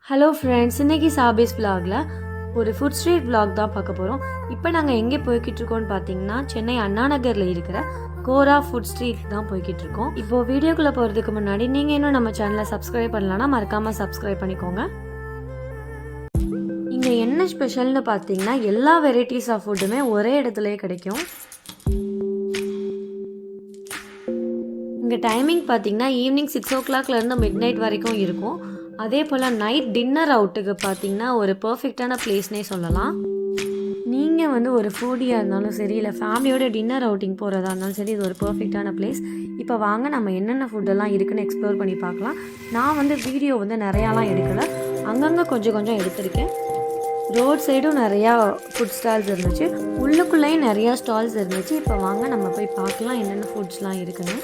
Hello friends, இன்றைக்கி சாபீஸ் vlogல ஒரு ஃபுட் ஸ்ட்ரீட் vlog தான் பார்க்க போகிறோம். இப்போ நாங்கள் எங்கே போய்கிட்டு இருக்கோம்னு பார்த்தீங்கன்னா, சென்னை அண்ணா நகரில் இருக்கிற கோரா ஃபுட் ஸ்ட்ரீட் தான் போய்கிட்டு இருக்கோம். இப்போது வீடியோக்குள்ளே போகிறதுக்கு முன்னாடி நீங்கள் இன்னும் நம்ம சேனலை சப்ஸ்கிரைப் பண்ணலன்னா மறக்காமல் சப்ஸ்கிரைப் பண்ணிக்கோங்க. இங்கே என்ன ஸ்பெஷல்னு பார்த்தீங்கன்னா, எல்லா வெரைட்டிஸ் ஆஃப் ஃபுட்டுமே ஒரே இடத்துலையே கிடைக்கும். இங்கே டைமிங் பார்த்தீங்கன்னா ஈவினிங் 6 o'clockலேருந்து மிட் நைட் வரைக்கும் இருக்கும். அதே போல் நைட் டின்னர் அவுட்டுக்கு பார்த்தீங்கன்னா ஒரு பர்ஃபெக்டான பிளேஸ்னே சொல்லலாம். நீங்கள் ஒரு ஃபூடியாக இருந்தாலும் சரி, இல்லை ஃபேமிலியோட டின்னர் அவுட்டிங் போகிறதா இருந்தாலும் சரி, இது ஒரு பர்ஃபெக்டான பிளேஸ். இப்போ வாங்க நம்ம என்னென்ன ஃபுட்டெல்லாம் இருக்குதுன்னு எக்ஸ்ப்ளோர் பண்ணி பார்க்கலாம். நான் வீடியோ நிறையாலாம் எடுக்கலை, அங்கங்கே கொஞ்சம் கொஞ்சம் எடுத்திருக்கேன். ரோட் சைடும் நிறையா ஃபுட் ஸ்டால்ஸ் இருந்துச்சு, உள்ளுக்குள்ளேயும் நிறையா ஸ்டால்ஸ் இருந்துச்சு. இப்போ வாங்க நம்ம போய் பார்க்கலாம் என்னென்ன ஃபுட்ஸ்லாம் இருக்குன்னு.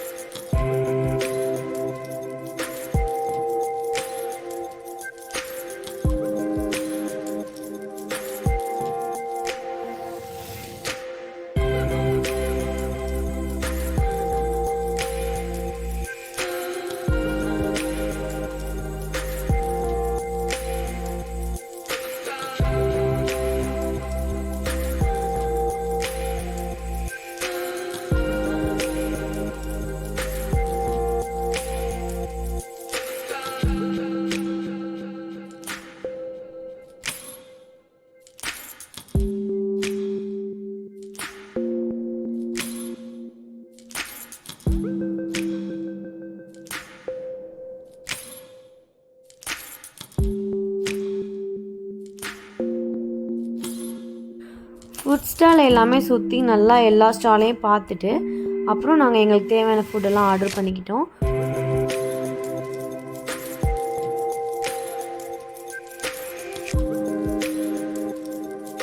ஃபுட் ஸ்டால் எல்லாமே சுற்றி நல்லா எல்லா ஸ்டாலையும் பார்த்துட்டு அப்புறம் நாங்கள் எங்களுக்கு தேவையான ஃபுட்டெல்லாம் ஆர்டர் பண்ணிக்கிட்டோம்.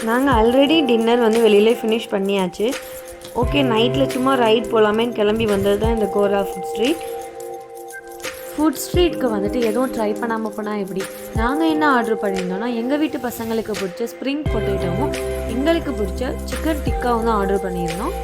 நாங்கள் ஆல்ரெடி டின்னர் வெளியிலே ஃபினிஷ் பண்ணியாச்சு. ஓகே, நைட்டில் சும்மா ரைட் போகலாமேன்னு கிளம்பி வந்தது தான் இந்த கோரா ஃபுட் ஸ்ட்ரீட். ஃபுட் ஸ்ட்ரீட்க்கு எதுவும் ட்ரை பண்ணாமல் போனால் எப்படி? நாங்கள் என்ன ஆர்டர் பண்ணியிருந்தோம்னா, எங்கள் வீட்டு பசங்களுக்கு பிடிச்ச ஸ்ப்ரிங் பொட்டேட்டோவும் எங்களுக்கு பிடிச்ச சிக்கன் டிக்காவும் தான் ஆர்டர் பண்ணியிருந்தோம்.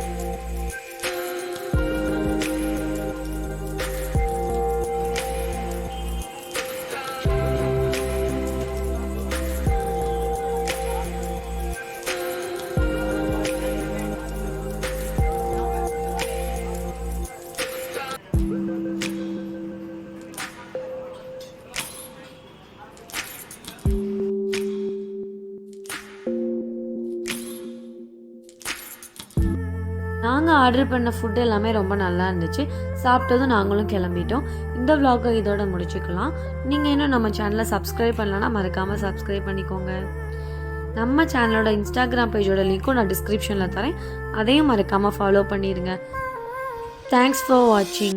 நாங்கள் ஆர்டர் பண்ண ஃபுட்டு எல்லாமே ரொம்ப நல்லா இருந்துச்சு. சாப்பிட்டதும் நாங்களும் கிளம்பிட்டோம். இந்த vlog இதோட முடிச்சுக்கலாம். நீங்கள் இன்னும் நம்ம சேனலை சப்ஸ்கிரைப் பண்ணலன்னா மறக்காமல் சப்ஸ்கிரைப் பண்ணிக்கோங்க. நம்ம சேனலோட இன்ஸ்டாகிராம் பேஜோட லிங்க்கும் நான் டிஸ்கிரிப்ஷனில் தரேன், அதையும் மறக்காமல் ஃபாலோ பண்ணிடுங்க. தேங்க்ஸ் ஃபார் வாட்சிங்.